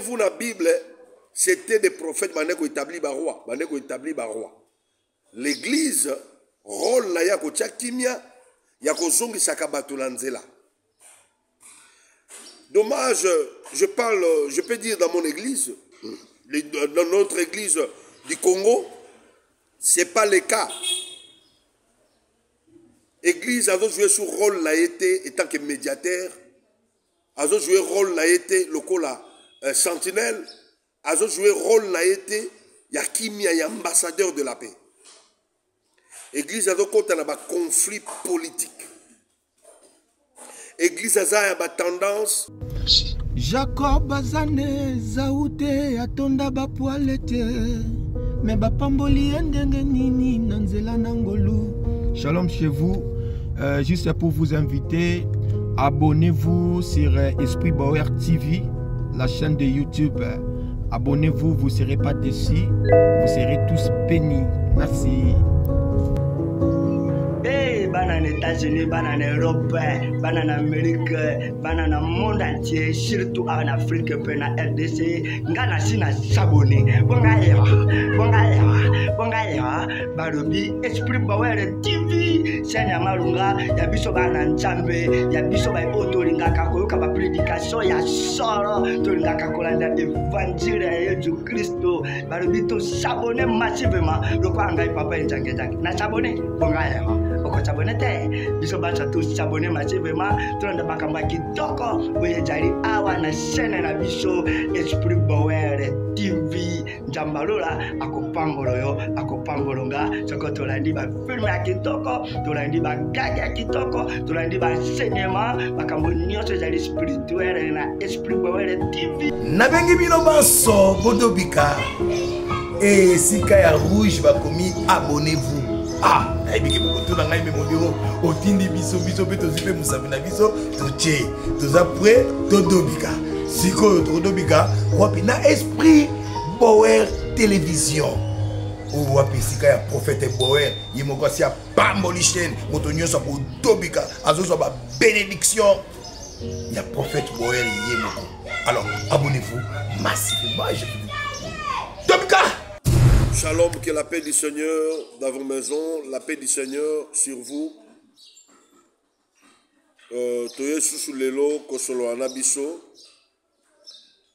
Vous, la Bible, c'était des prophètes qui établi par roi. L'église, rôle na ya kotia kimia, ya kozongi sakabato lanzela. Dommage, je peux dire dans mon église, dans notre église du Congo, ce n'est pas le cas. L'église a joué ce rôle là été en tant que médiateur, a joué rôle là été le sentinelle, a joué rôle là été ya kimia ya ambassadeur de la paix. L'église a compte dans un conflit politique. L'église a une tendance. Merci. Jacob Azane Zaoute atonda bapoalete me bapamboli endenge nini nanzela nangolu. Shalom chez vous. Juste pour vous inviter, abonnez-vous sur Esprit Bauer TV, la chaîne de YouTube. Abonnez-vous, vous ne serez pas déçus, vous serez tous bénis. Merci. Banana États-Unis, banana Europe, banana Amérique, banana monde entier, surtout en Afrique, en RDC, ngana sina s'abonner. Bonga Barobi, Esprit Bauer TV, Senya Marunga, Yabiso Bana Nzambe, Yabiso Ba Otolinga Kakoyoka ba prédication ya soro, Tolinga Kakolanda évangile ya Jésus Christo, Barobi to s'abonner massivement, le quoi ngai papa njange na s'abonner, bonga Bonete, biso bacha tous s'abonner massivement, tolanda bakamba kitoko, boye jari awa na chaîne na biso Esprit Bauer TV, Njambalola akopambolo yo, akopambolonga, soko tolandi ba film ya kitoko, tolandi ba gag ya kitoko, tolandi ba enseignement, bakambo nyonso jari spirituel na Esprit Bauer TV. Nabengi bino baso bodobika. Et sika ya rouge bakomi abonnez-vous. Ah, naibiki moto na ngai memodiro otindi biso pe tozipe musabina biso toche toza prêt todobika siko todobika wapi na Esprit Bauer télévision ou wapi sika ya prophète Bauer yimoko si ya pamboli chaîne moto nyonso po dobika azozo ba bénédiction ya prophète Bauer yimoko. Alors abonnez-vous massivement. Dobika. Shalom, que la paix du Seigneur dans vos maisons, la paix du Seigneur sur vous. Toye sous lelo kosolo anabiso,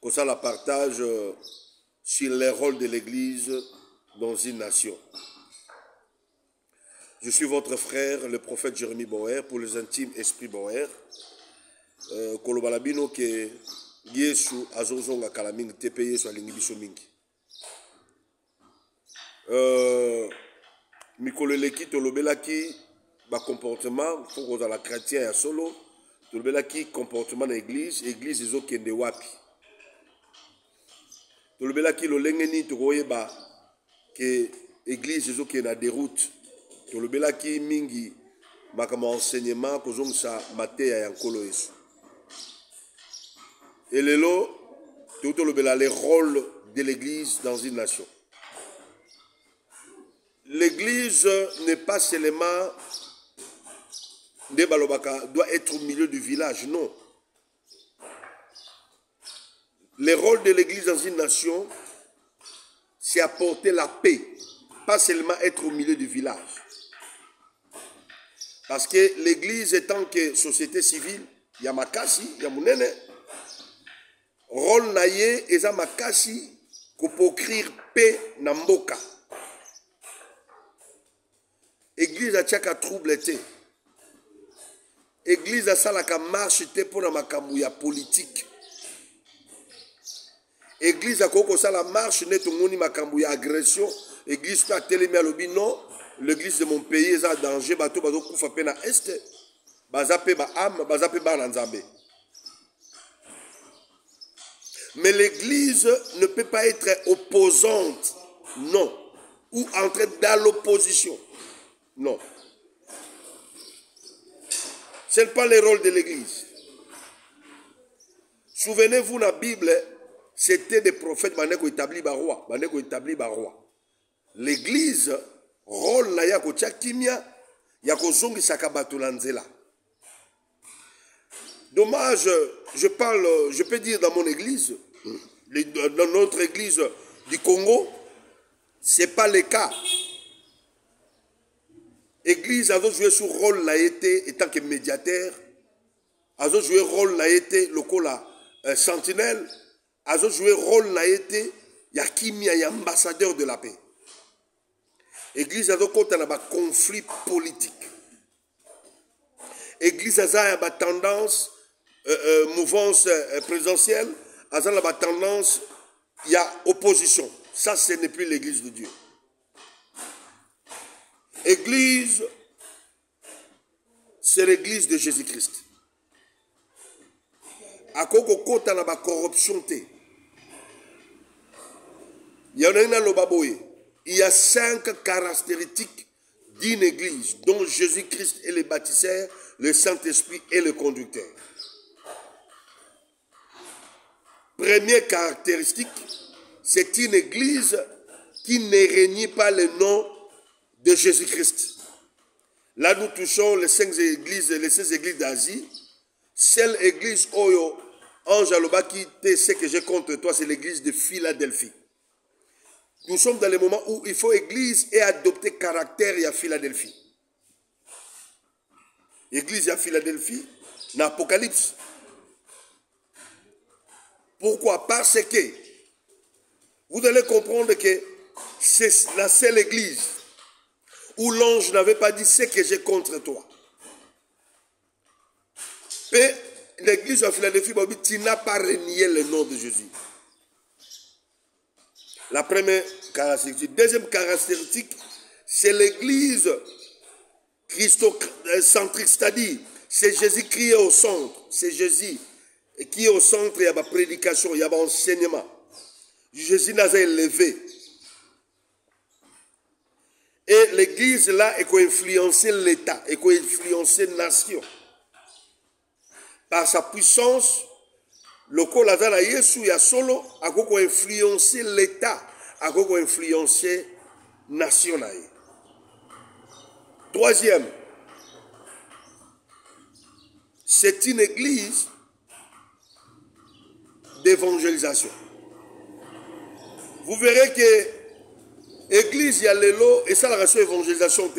kosa la partage sur les rôles de l'Église dans une nation. Je suis votre frère, le prophète Jérémie Bauer, pour les intimes Esprit Bauer. Kolobalabino ke Yesu azozonga kalamingi tepe Yesu alingi biso mingi. Mikoleleki tolobelaki ba comportement faut qu'on la chrétien ya solo tolobelaki comportement na église ezo kende wapi tolobelaki lolenge ni tokoyeba ke église ezo kende na déroute tolobelaki mingi makama enseignement kozongisa mateya ya nkolo Yesu et lelo tolobela les rôles de l'église dans une nation. L'église n'est pas seulement doit être au milieu du village, non. Le rôle de l'église dans une nation, c'est apporter la paix, pas seulement être au milieu du village. Parce que l'église étant que société civile, il y a makasi, il y a mounene, rôle naye, et ça makasi, pour écrire paix na mboka. Église a tchaka trouble te. Église a salaka marche te pour la makamouya politique. Église a koko sala marche net ngoni makamouya agression. Église pas télémé à l'obi non. L'église de mon pays est en danger. Bato bato koufa pena est. Bazape ba âme, bazape ba nanzambe. Mais l'église ne peut pas être opposante, non, ou entrer dans l'opposition. Non. Ce n'est pas le rôle de l'église. Souvenez-vous, dans la Bible, c'était des prophètes qui établi par roi. L'église, rôle na ya kotia kimia, ya kozongi sakabato lanzela. Dommage, je peux dire dans mon église, dans notre église du Congo, ce n'est pas le cas. L'église a joué son rôle là été en tant que médiateur, a joué rôle là été le sentinelle, a joué rôle là été il y a ambassadeur de la paix. L'église a un conflit politique. L'église a une tendance, mouvance présidentielle, a une tendance, il y a opposition. Ça, ce n'est plus l'église de Dieu. Église, c'est l'église de Jésus-Christ. À quoi il y a une corruption. Il y a 5 caractéristiques d'une église dont Jésus-Christ est le bâtisseur, le Saint-Esprit est le conducteur. Première caractéristique, c'est une église qui ne renie pas le nom de Jésus-Christ. Là, nous touchons les 5 églises d'Asie. Seule église, Ange Alobaki, ce que j'ai contre toi, c'est l'église de Philadelphie. Nous sommes dans le moment où il faut église et adopter caractère à Philadelphie. Église à Philadelphie, dans l'Apocalypse. Pourquoi? Parce que vous allez comprendre que c'est la seule église où l'ange n'avait pas dit ce que j'ai contre toi. Et l'église à Philadelphie, tu n'as pas renié le nom de Jésus. La première caractéristique. Deuxième caractéristique, c'est l'église christocentrique, c'est-à-dire c'est Jésus qui est au centre. C'est Jésus qui est au centre, il y a ma prédication, il y a mon enseignement. Jésus n'a pas élevé. Et l'église là, elle peut influencer l'État, elle peut influencer la nation. Par sa puissance, le Kolazala Yesu ya solo, a peut influencer l'État, a peut influencer la nation. Troisième, c'est une église d'évangélisation. Vous verrez que l'église, il y a l'élo, et ça la ration évangélisation.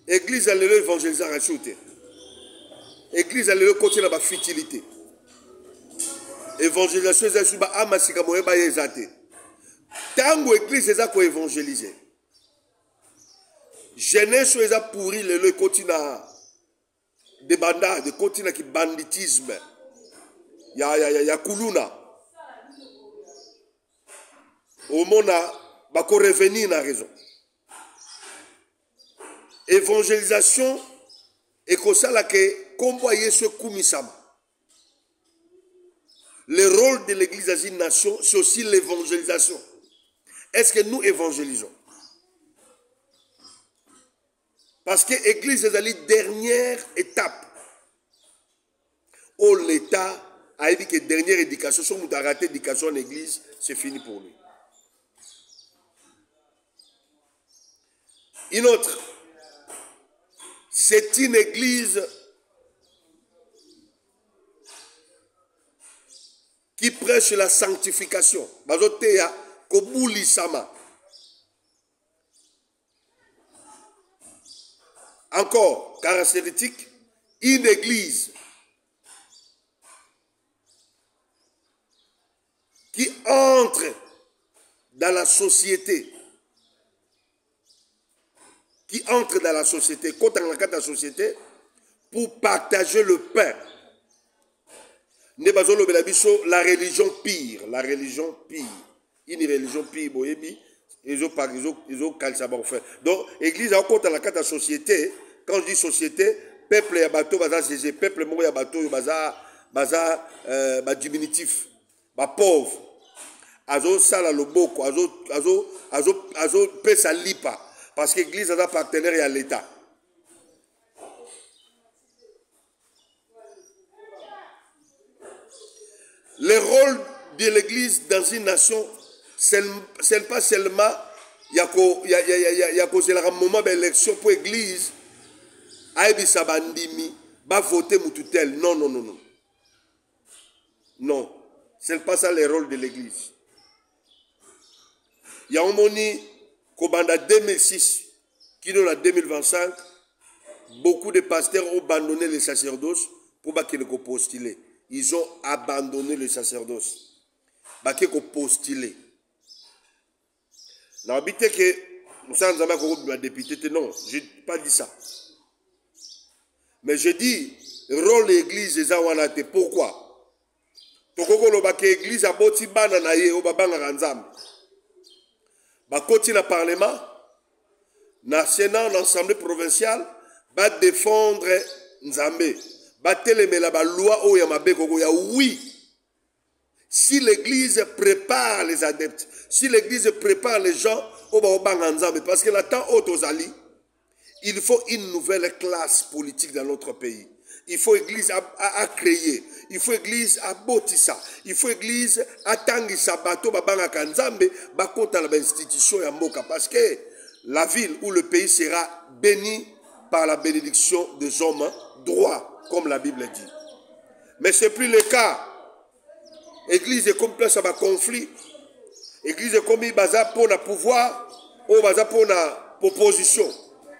L'église, il y a l'élo, évangélisation. L'église, il y a l'élo, côté de la futilité. Évangélisation, c'est sur la amasika moyeba yezate. Tango église, c'est ça qu'on évangélise. Jeunesse, c'est ça pourri l'élo, côté de bandades, de côté de banditisme. Il y a Kuluna. Au monde, il faut revenir dans la raison. Évangélisation, et comme ça, comme vous voyez ce Kumisama. Le rôle de l'église à une nation, c'est aussi l'évangélisation. Est-ce que nous évangélisons? Parce que l'église est la dernière étape. Où l'État a dit que la dernière éducation, si on a raté l'éducation en église, c'est fini pour lui. Une autre, c'est une église qui prêche la sanctification. Bazoteya Kobuli Sama. Encore, caractéristique, une église qui entre dans la société. Qui entre dans la société, quand on dans la société, pour partager le pain. La religion pire, la religion pire. Une religion pire, ils ont donc, l'église a compte dans la société. Quand je dis société, peuple et bateau, peuple et bateau, diminutif, pauvre. Azo sala loboko, azo pesa lipa. Parce que l'église a un partenaire à l'État. Le rôle de l'église dans une nation, ce n'est pas seulement il y a un moment d'élection pour l'église, va voter Moutoutel. Non. Non. Ce n'est pas ça le rôle de l'église. Il y a un moni, qu'en 2006, qui est en 2025, beaucoup de pasteurs ont abandonné le sacerdoce pour qu'ils postuler. Ils ont abandonné le sacerdoce. Pour qu'ils postuler. Je n'ai pas député, non, je n'ai pas dit ça. Mais je dis, le rôle de l'église est ça. Pourquoi? L'église a boti bana na ye o babanga kanzambe. Bakoti na parlement, na sénat, na assemblée provinciale, va défendre Nzambe. Va télémela ba loi o ya mabe koko ya oui. Si l'église prépare les adeptes, si l'église prépare les gens au babanga Nzambe, parce que la temps autozali, il faut une nouvelle classe politique dans notre pays. Il faut l'église à créer. Il faut l'église à botissa. Il faut l'église à tangisa bato babanga kanzambe bakota la institution ya mboka parce que la ville ou le pays sera béni par la bénédiction des hommes droits comme la Bible dit. Mais ce n'est plus le cas. L'église est comme place à un conflit. L'église est comme baza pour le pouvoir ou baza pour la opposition.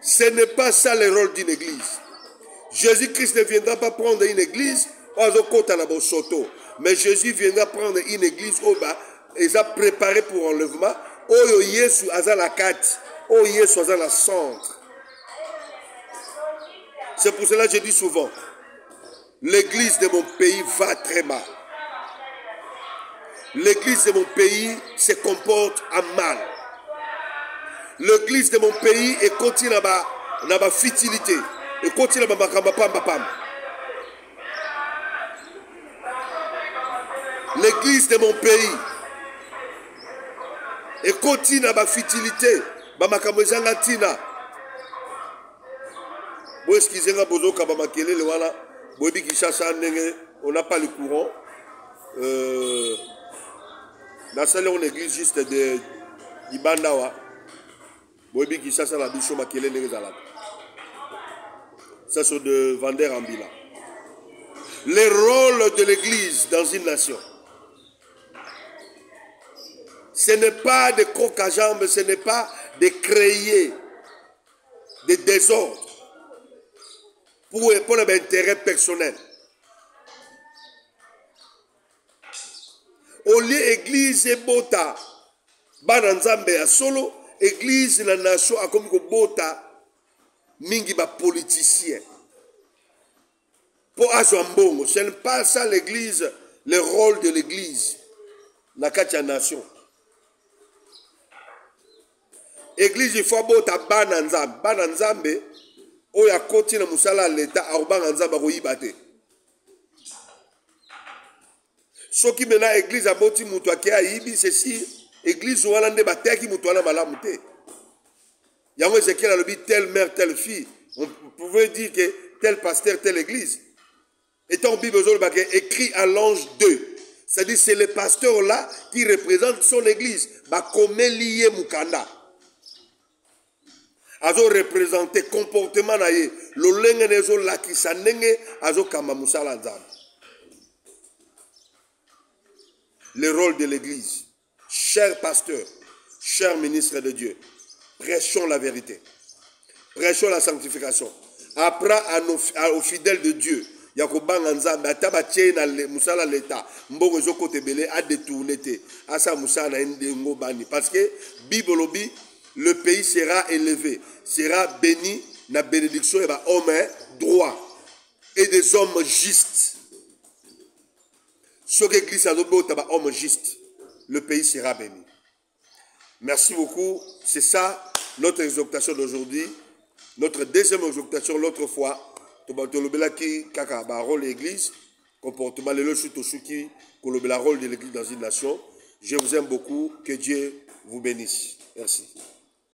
Ce n'est pas ça le rôle d'une église. Jésus-Christ ne viendra pas prendre une église mais Jésus viendra prendre une église où ils ont préparé pour enlèvement. Où Jésus a la carte, où Jésus a la centre. C'est pour cela que je dis souvent, l'église de mon pays va très mal. L'église de mon pays se comporte à mal. L'église de mon pays continue dans la futilité. Et continue à pam. L'église de mon pays et continue à la futilité. Bon, excusez-moi, on n'a pas le courant. Dans cette on église juste de Ibandawa. Ça c'est de Vander Ambila. Le rôle de l'église dans une nation, ce n'est pas de croc à jambes, ce n'est pas de créer des désordres pour l'intérêt personnel. Au lieu église et bota, bananzambe à solo, église la nation a comme bota. Mingi ba politicien. Pour Azwambongo, ce n'est pas ça l'église, le rôle de l'église. La katia nation. Église, il faut bota bananzambe. Bananzambe, oya koti na musala l'État, a bananzambe ko yibate. Ce qui mena église a boti mutu akia yibi, c'est si église ou alande bateki mutu ala malamute. Il y a Ézéchiel a dit telle mère, telle fille. On pouvait dire que tel pasteur, telle église. Et ton Bible écrit à l'ange 2. C'est-à-dire c'est le pasteur là qui représente son église. Comme lié Mukanda. Azo représenté comportement naïe. L'olenge nezo la qui s'anenge azo kama musala nzambe. Le rôle de l'église. Cher pasteur, cher ministre de Dieu. Prêchons la vérité. Prêchons la sanctification. Apprends aux fidèles de Dieu. Yakobanga nzambe atabatie na musala l'État. Mbongo ezoko tebele a détourné te. Asa musala ndengo bani parce que Bible lobi le pays sera élevé, sera béni na bénédiction et ba hommes droits et des hommes justes. Ce que l'église a dit ba hommes justes, le pays sera béni. Merci beaucoup. C'est ça notre exhortation d'aujourd'hui. Notre deuxième exhortation l'autre fois. Rôle de l'église, comportement le rôle de l'église dans une nation. Je vous aime beaucoup. Que Dieu vous bénisse. Merci.